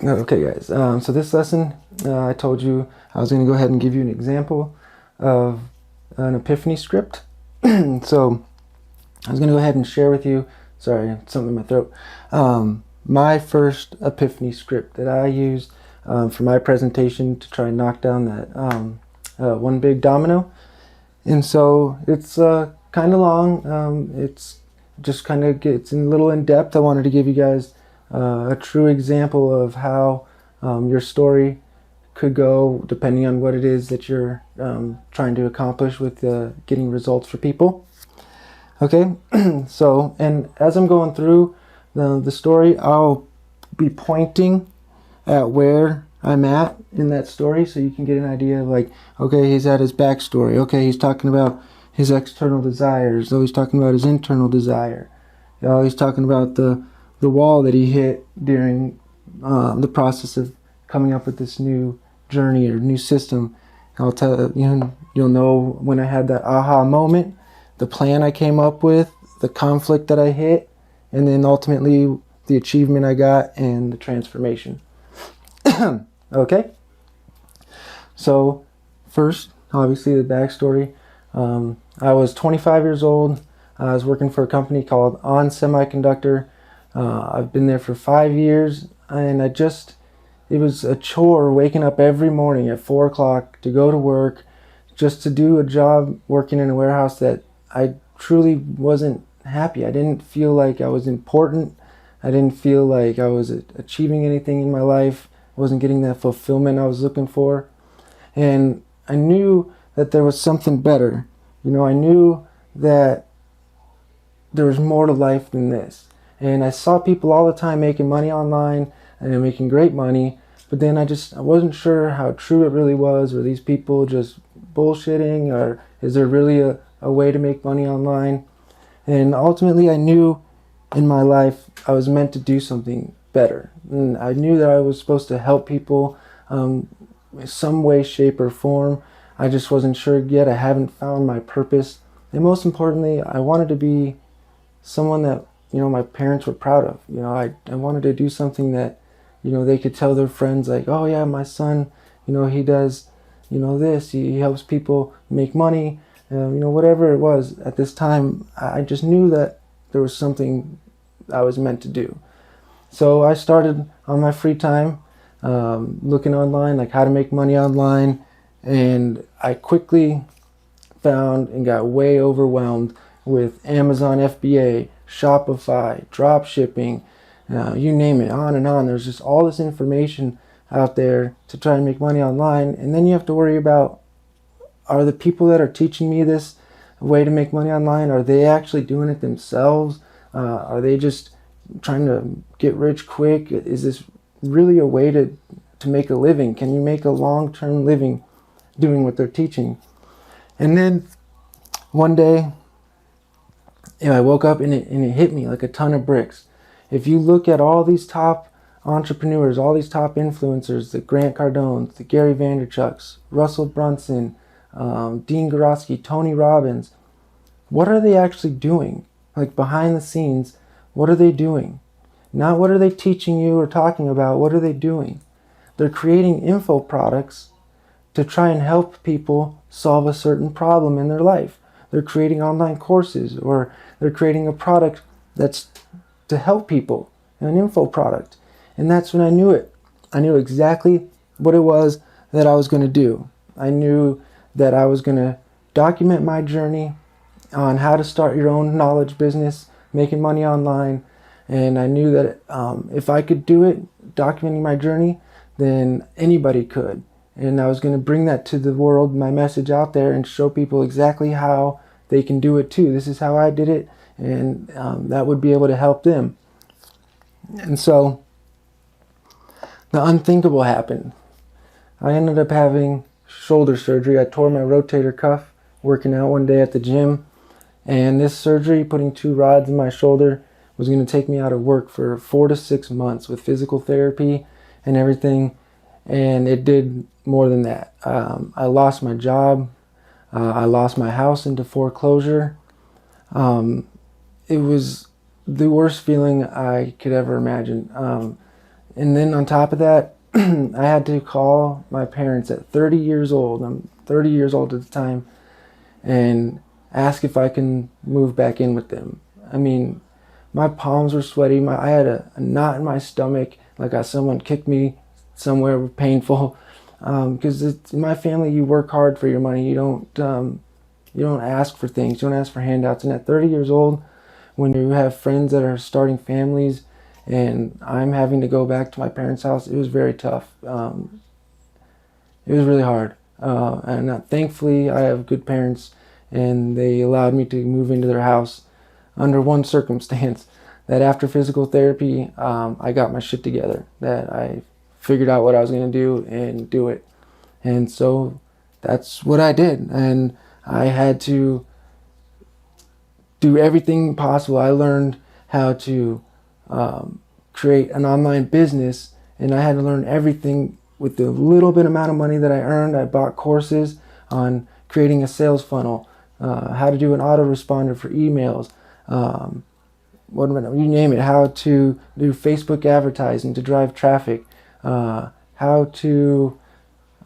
Okay, guys. So this lesson, I told you I was going to go ahead and give you an example of an Epiphany script. So I was going to go ahead and share with you, sorry, something in my throat, my first Epiphany script that I used for my presentation to try and knock down that one big domino. And so it's kind of long. It's just kind of gets a little in depth. I wanted to give you guys a true example of how your story could go depending on what it is that you're trying to accomplish with getting results for people. Okay, so, and as I'm going through the story, I'll be pointing at where I'm at in that story so you can get an idea of, like, okay, he's at his backstory. Okay, he's talking about his external desires. Oh, he's talking about his internal desire. Oh, he's talking about the wall that he hit during the process of coming up with this new journey or new system. I'll tell you, you'll know when I had that aha moment, the plan I came up with, the conflict that I hit, and then ultimately the achievement I got and the transformation. Okay? So first, obviously the backstory. I was 25 years old. I was working for a company called On Semiconductor. I've been there for 5 years, and it was a chore waking up every morning at 4 o'clock to go to work just to do a job working in a warehouse that I truly wasn't happy. I didn't feel like I was important. I didn't feel like I was achieving anything in my life. I wasn't getting that fulfillment I was looking for. And I knew that there was something better. I knew that there was more to life than this. And I saw people all the time making money online and making great money, but then I wasn't sure how true it really was. Were these people just bullshitting, or is there really a way to make money online? And ultimately I knew in my life I was meant to do something better. And I knew that I was supposed to help people in some way, shape, or form. I just wasn't sure yet. I haven't found my purpose. And most importantly, I wanted to be someone that my parents were proud of. I wanted to do something that they could tell their friends, like, oh yeah, my son, he does this, he helps people make money, whatever it was. At this time, I just knew that there was something I was meant to do. So I started on my free time looking online, like how to make money online, and I quickly found and got way overwhelmed with Amazon FBA, Shopify, drop shipping, you name it, on and on. There's just all this information out there to try and make money online. And then you have to worry about, are the people that are teaching me this way to make money online, are they actually doing it themselves? Are they just trying to get rich quick? Is this really a way to make a living? Can you make a long-term living doing what they're teaching? And then one day, I woke up and it hit me like a ton of bricks. If you look at all these top entrepreneurs, all these top influencers, the Grant Cardones, the Gary Vaynerchuks, Russell Brunson, Dean Gorosky, Tony Robbins, what are they actually doing? Like behind the scenes, what are they doing? Not what are they teaching you or talking about, what are they doing? They're creating info products to try and help people solve a certain problem in their life. They're creating online courses, or they're creating a product that's to help people, an info product. And that's when I knew it. I knew exactly what it was that I was going to do. I knew that I was going to document my journey on how to start your own knowledge business, making money online. And I knew that if I could do it, documenting my journey, then anybody could. And I was going to bring that to the world, my message out there, and show people exactly how they can do it too. This is how I did it, and that would be able to help them. And so the unthinkable happened. I ended up having shoulder surgery. I tore my rotator cuff working out one day at the gym, and this surgery, putting 2 rods in my shoulder, was going to take me out of work for 4 to 6 months with physical therapy and everything. And it did more than that. I lost my job. I lost my house into foreclosure. It was the worst feeling I could ever imagine. And then on top of that, I had to call my parents at 30 years old. I'm 30 years old at the time, and ask if I can move back in with them. I mean, my palms were sweaty. I had a knot in my stomach, like someone kicked me somewhere painful. Because in my family, you work hard for your money. You don't ask for things. You don't ask for handouts. And at 30 years old, when you have friends that are starting families, and I'm having to go back to my parents' house, it was very tough. It was really hard. And thankfully, I have good parents, and they allowed me to move into their house under one circumstance, that after physical therapy, I got my shit together, that I figured out what I was going to do and do it. And so that's what I did. And I had to do everything possible. I learned how to create an online business, and I had to learn everything with the little bit amount of money that I earned. I bought courses on creating a sales funnel, how to do an autoresponder for emails, you name it, how to do Facebook advertising to drive traffic, how to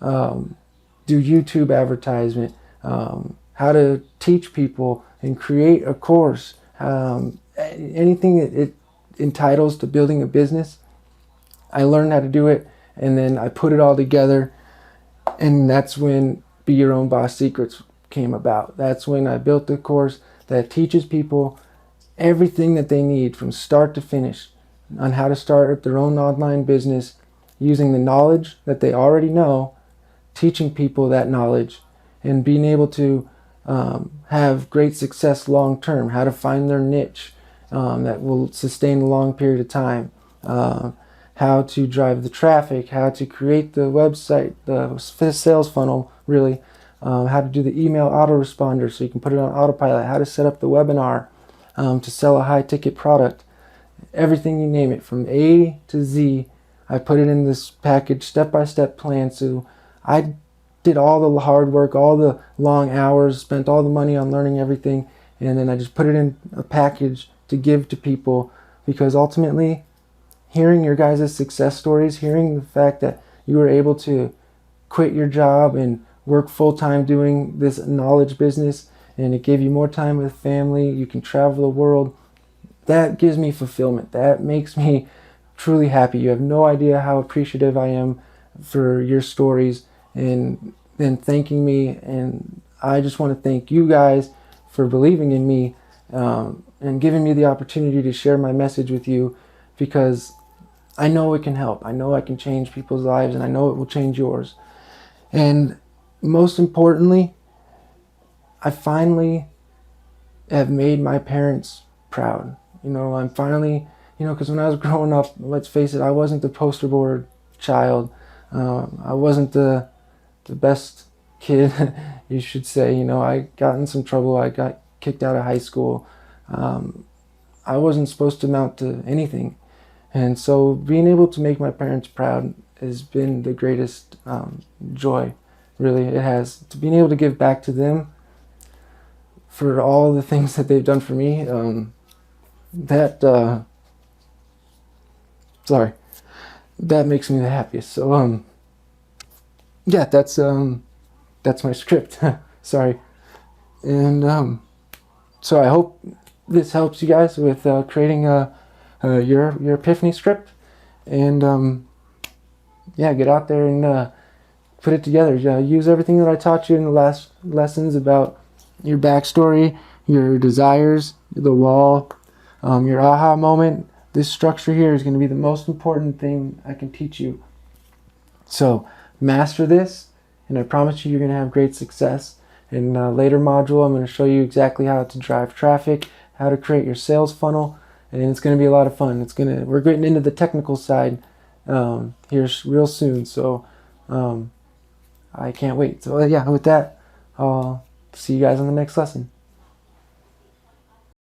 do YouTube advertisement, how to teach people and create a course, anything that it entitles to building a business. I learned how to do it, and then I put it all together, and that's when Be Your Own Boss Secrets came about. That's when I built the course that teaches people everything that they need from start to finish on how to start their own online business using the knowledge that they already know, teaching people that knowledge, and being able to have great success long term, how to find their niche that will sustain a long period of time, how to drive the traffic, how to create the website, the sales funnel, really, how to do the email autoresponder so you can put it on autopilot, how to set up the webinar to sell a high ticket product. Everything you name it, from A to Z, I put it in this package, step-by-step plan. So I did all the hard work, all the long hours, spent all the money on learning everything, and then I just put it in a package to give to people, because ultimately, hearing your guys' success stories, hearing the fact that you were able to quit your job and work full-time doing this knowledge business, and it gave you more time with family, you can travel the world, that gives me fulfillment. That makes me truly happy. You have no idea how appreciative I am for your stories and thanking me. And I just want to thank you guys for believing in me and giving me the opportunity to share my message with you, because I know it can help. I know I can change people's lives, and I know it will change yours. And most importantly, I finally have made my parents proud. I'm finally, because when I was growing up, let's face it, I wasn't the poster board child. I wasn't the best kid, you should say. I got in some trouble. I got kicked out of high school. I wasn't supposed to amount to anything. And so being able to make my parents proud has been the greatest joy, really. It has. To being able to give back to them for all the things that they've done for me, that makes me the happiest. So yeah, that's my script. Sorry. And so I hope this helps you guys with creating your epiphany script. And yeah, get out there and put it together. Use everything that I taught you in the last lessons about your backstory, your desires, the wall, your aha moment. This structure here is going to be the most important thing I can teach you. So master this, and I promise you're going to have great success. In a later module, I'm going to show you exactly how to drive traffic, how to create your sales funnel, and it's going to be a lot of fun. We're getting into the technical side here real soon, so I can't wait. So yeah, with that, I'll see you guys on the next lesson.